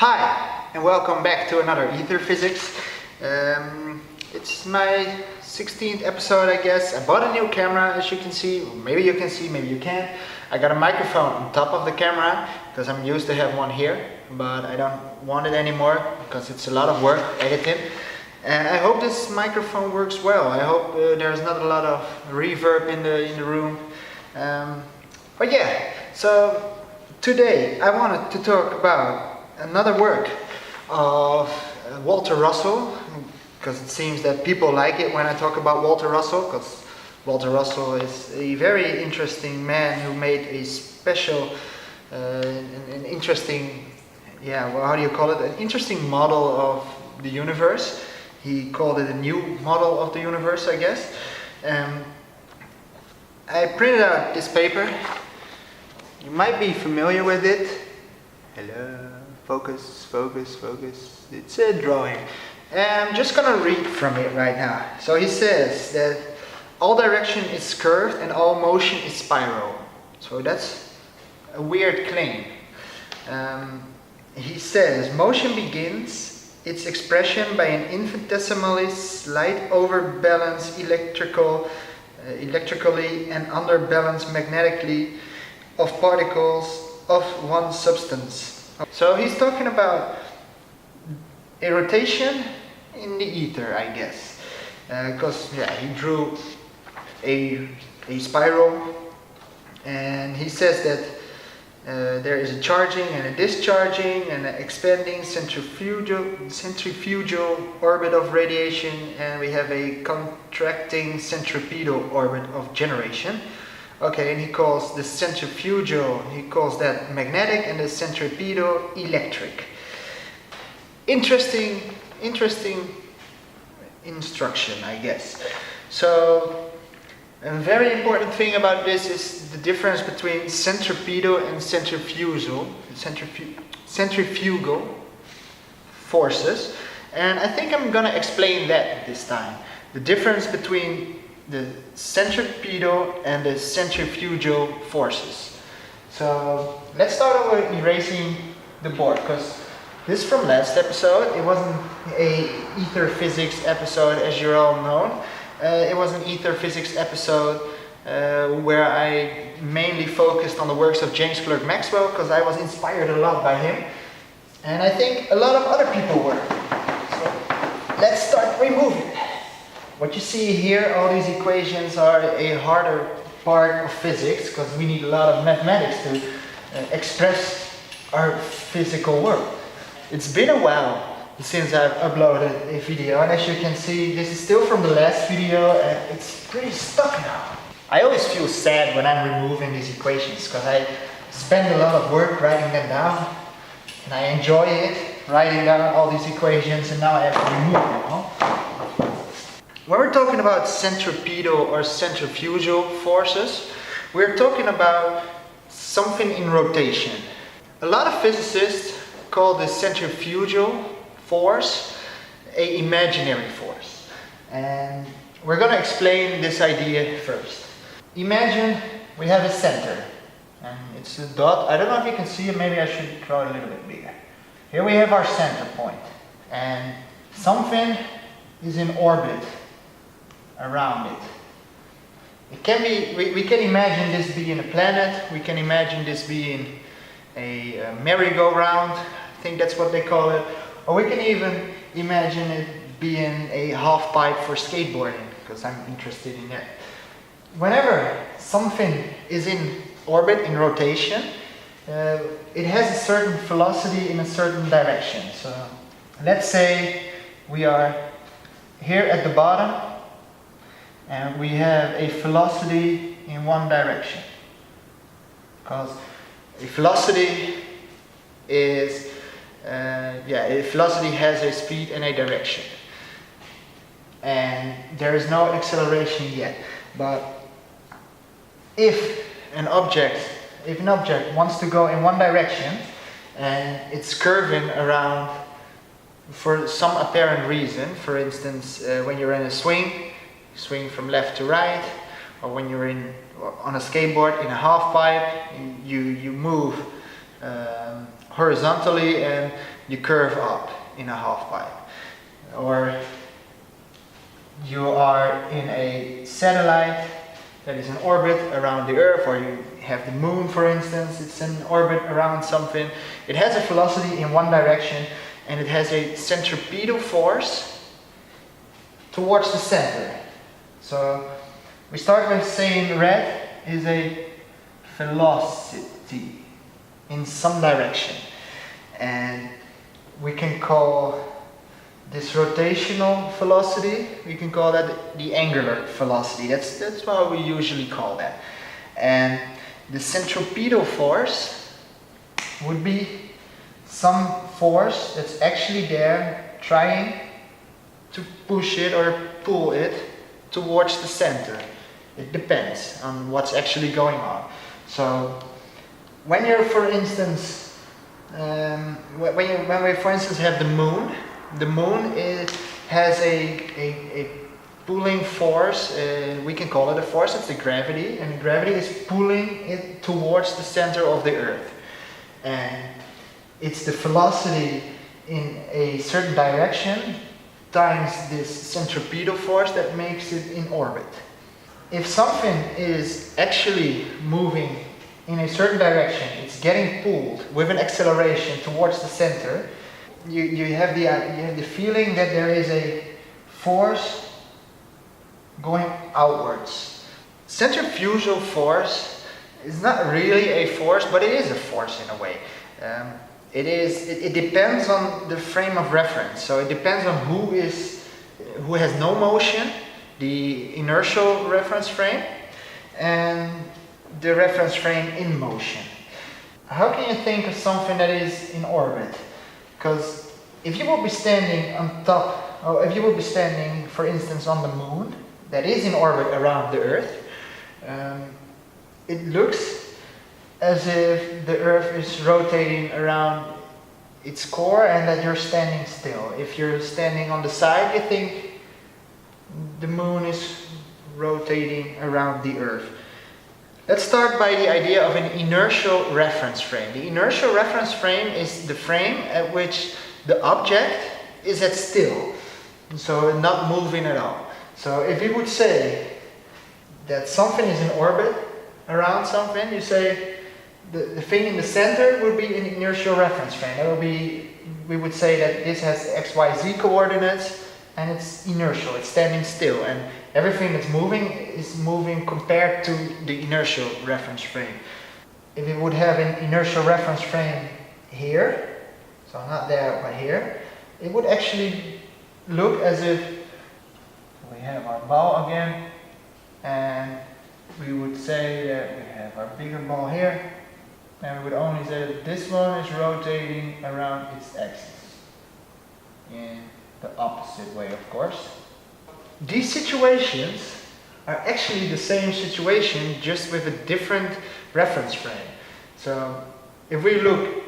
Hi, and welcome back to another Æther physics. It's my 16th episode, I guess. I bought a new camera, as you can see. Maybe you can see, maybe you can't. I got a microphone on top of the camera because I'm used to have one here, but I don't want it anymore because it's a lot of work editing. And I hope this microphone works well. I hope there's not a lot of reverb in the room. But yeah, so today I wanted to talk about another work of Walter Russell, because it seems that people like it when I talk about Walter Russell, because Walter Russell is a very interesting man who made a special, an interesting, well, how do you call it? An interesting model of the universe. He called it a new model of the universe, I guess. I printed out this paper. You might be familiar with it. Hello, focus, focus, focus. It's a drawing. I'm just gonna read from it right now. So he says that all direction is curved and all motion is spiral. So that's a weird claim. He says motion begins its expression by an infinitesimally slight overbalance electrically and underbalance magnetically of particles of one substance. So he's talking about a rotation in the ether, I guess, because he drew a spiral, and he says that there is a charging and a discharging and an expanding centrifugal orbit of radiation, and we have a contracting centripetal orbit of generation. Okay, and he calls the centrifugal, he calls that magnetic, and the centripetal electric. Interesting instruction, I guess. So a very important thing about this is the difference between centripetal and centrifugal forces, and I think I'm gonna explain that this time. The difference between the centripetal and the centrifugal forces. So let's start with erasing the board, because this from last episode, it wasn't a Æther physics episode, as you're all known. It was an Æther physics episode where I mainly focused on the works of James Clerk Maxwell, because I was inspired a lot by him, and I think a lot of other people were. So let's start removing. What you see here, all these equations are a harder part of physics, because we need a lot of mathematics to express our physical world. It's been a while since I've uploaded a video, and as you can see, this is still from the last video, and it's pretty stuck now. I always feel sad when I'm removing these equations, because I spend a lot of work writing them down, and I enjoy it, writing down all these equations, and now I have to remove them all. When we're talking about centripetal or centrifugal forces, we're talking about something in rotation. A lot of physicists call the centrifugal force an imaginary force. And we're going to explain this idea first. Imagine we have a center, and it's a dot. I don't know if you can see it, maybe I should draw it a little bit bigger. Here we have our center point, and something is in orbit around it. It can be, we can imagine this being a planet, we can imagine this being a merry-go-round, I think that's what they call it, or we can even imagine it being a half pipe for skateboarding, because I'm interested in that. Whenever something is in orbit, in rotation, it has a certain velocity in a certain direction. So let's say we are here at the bottom, and we have a velocity in one direction, because a velocity is a velocity has a speed and a direction, and there is no acceleration yet. But if an object wants to go in one direction and it's curving around for some apparent reason, for instance, when you're in a swing from left to right, or when you're on a skateboard in a half pipe, you move horizontally, and you curve up in a half pipe. Or you are in a satellite that is in orbit around the Earth, or you have the moon, for instance, it's in orbit around something. It has a velocity in one direction, and it has a centripetal force towards the center. So we start with saying red is a velocity in some direction, and we can call this rotational velocity, we can call that the angular velocity. That's what we usually call that. And the centripetal force would be some force that's actually there trying to push it or pull it towards the center. It depends on what's actually going on. So when you're, for instance, when we for instance have the moon has a pulling force, we can call it a force, it's the gravity, and gravity is pulling it towards the center of the Earth. And it's the velocity in a certain direction times this centripetal force that makes it in orbit. If something is actually moving in a certain direction, it's getting pulled with an acceleration towards the center, you have the feeling that there is a force going outwards. Centrifugal force is not really a force, but it is a force in a way. It depends on the frame of reference. So it depends on who has no motion, the inertial reference frame, and the reference frame in motion. How can you think of something that is in orbit? Because if you will be standing on top, or if you will be standing, for instance, on the moon, that is in orbit around the Earth, it looks as if the Earth is rotating around its core and that you're standing still. If you're standing on the side, you think the moon is rotating around the Earth. Let's start by the idea of an inertial reference frame. The inertial reference frame is the frame at which the object is at still, so not moving at all. So if you would say that something is in orbit around something, you say the thing in the center would be an inertial reference frame. That would be, we would say that this has x, y, z coordinates, and it's inertial, it's standing still, and everything that's moving is moving compared to the inertial reference frame. If it would have an inertial reference frame here, so not there but here, it would actually look as if we have our ball again, and we would say that we have our bigger ball here, and we would only say that this one is rotating around its axis in the opposite way, of course. These situations are actually the same situation, just with a different reference frame. So if we look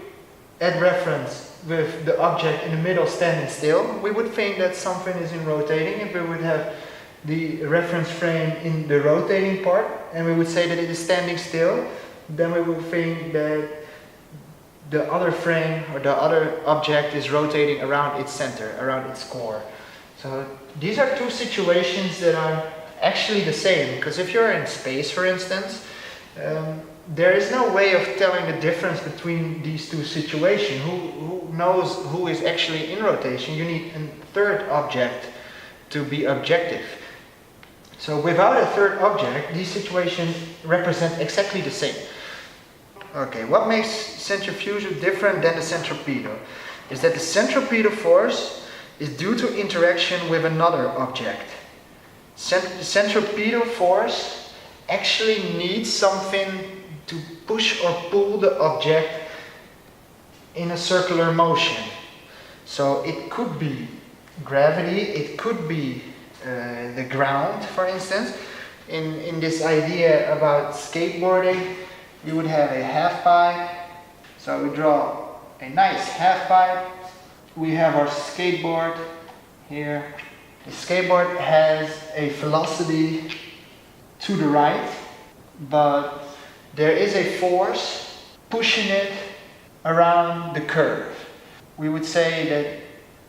at reference with the object in the middle standing still, we would think that something is in rotating. If we would have the reference frame in the rotating part and we would say that it is standing still, then we would think that the other frame or the other object is rotating around its center, around its core. So these are two situations that are actually the same, because if you're in space, for instance, there is no way of telling the difference between these two situations. Who knows who is actually in rotation? You need a third object to be objective. So without a third object, these situations represent exactly the same. Okay, what makes centrifugal different than the centripetal is that the centripetal force is due to interaction with another object. The centripetal force actually needs something to push or pull the object in a circular motion. So it could be gravity, it could be the ground, for instance. In this idea about skateboarding, you would have a half pipe. So we draw a nice half pipe. We have our skateboard here. The skateboard has a velocity to the right, but there is a force pushing it around the curve. we would say that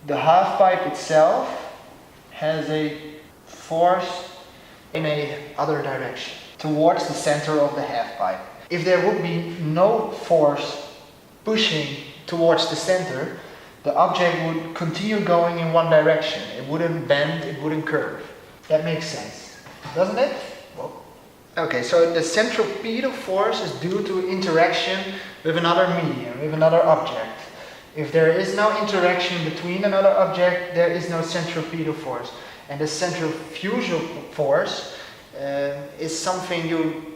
the half pipe itself has a force in a other direction, towards the center of the half pipe. If there would be no force pushing towards the center, the object would continue going in one direction. It wouldn't bend, it wouldn't curve. That makes sense, doesn't it? Well, okay, so the centripetal force is due to interaction with another medium, with another object. If there is no interaction between another object, there is no centripetal force. And the centrifugal force is something you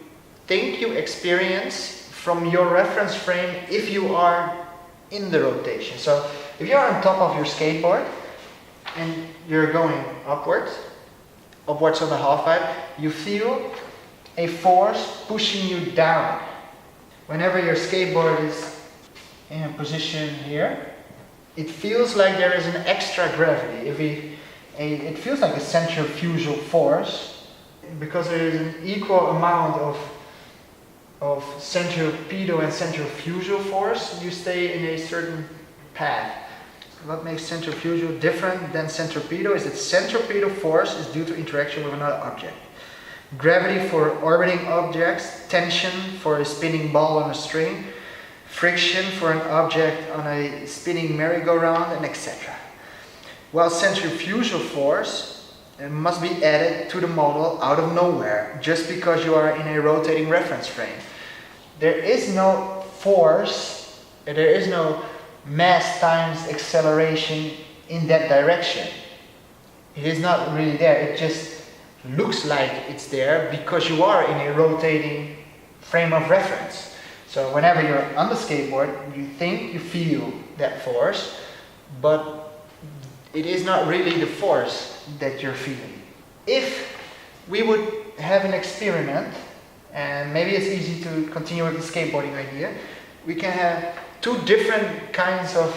think you experience from your reference frame if you are in the rotation. So if you're on top of your skateboard and you're going upwards on the half pipe, you feel a force pushing you down. Whenever your skateboard is in a position here, it feels like there is an extra gravity. It feels like a centrifugal force because there is an equal amount of centripetal and centrifugal force. You stay in a certain path. What makes centrifugal different than centripetal is that centripetal force is due to interaction with another object. Gravity for orbiting objects, tension for a spinning ball on a string, friction for an object on a spinning merry-go-round, and etc. While centrifugal force must be added to the model out of nowhere, just because you are in a rotating reference frame. There is no force, there is no mass times acceleration in that direction. It is not really there, it just looks like it's there because you are in a rotating frame of reference. So whenever you're on the skateboard, you think you feel that force, but it is not really the force that you're feeling. If we would have an experiment, and maybe it's easy to continue with the skateboarding idea, we can have two different kinds of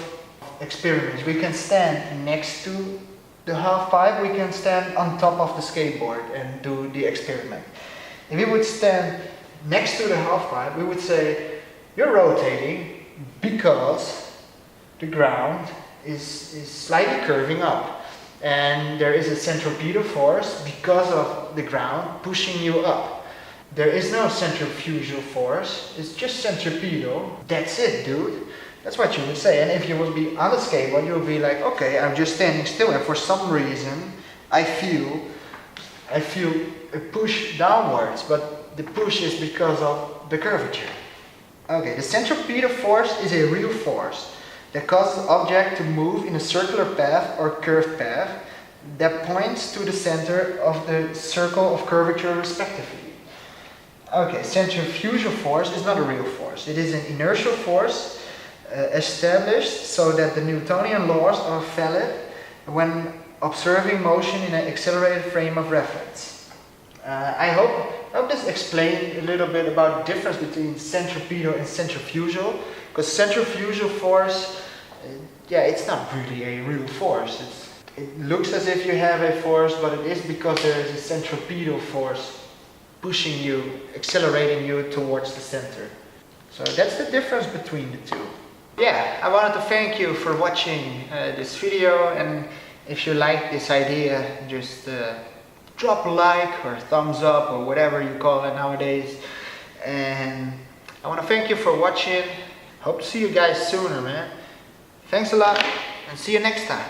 experiments. We can stand next to the half pipe, we can stand on top of the skateboard and do the experiment. If we would stand next to the half pipe, we would say, you're rotating because the ground is slightly curving up. And there is a centripetal force because of the ground pushing you up. There is no centrifugal force, it's just centripetal. That's it, dude. That's what you would say. And if you would be on a skateboard, you would be like, okay, I'm just standing still, and for some reason I feel a push downwards, but the push is because of the curvature. Okay, the centripetal force is a real force that causes the object to move in a circular path or curved path that points to the center of the circle of curvature respectively. Okay, centrifugal force is not a real force. It is an inertial force established so that the Newtonian laws are valid when observing motion in an accelerated frame of reference. I hope this explained a little bit about the difference between centripetal and centrifugal, because centrifugal force, it's not really a real force. It looks as if you have a force, but it is because there is a centripetal force pushing you, accelerating you towards the center. So that's the difference between the two. Yeah, I wanted to thank you for watching this video, and if you like this idea, just drop a like or thumbs up or whatever you call it nowadays. And I want to thank you for watching. Hope to see you guys sooner, man. Thanks a lot, and see you next time.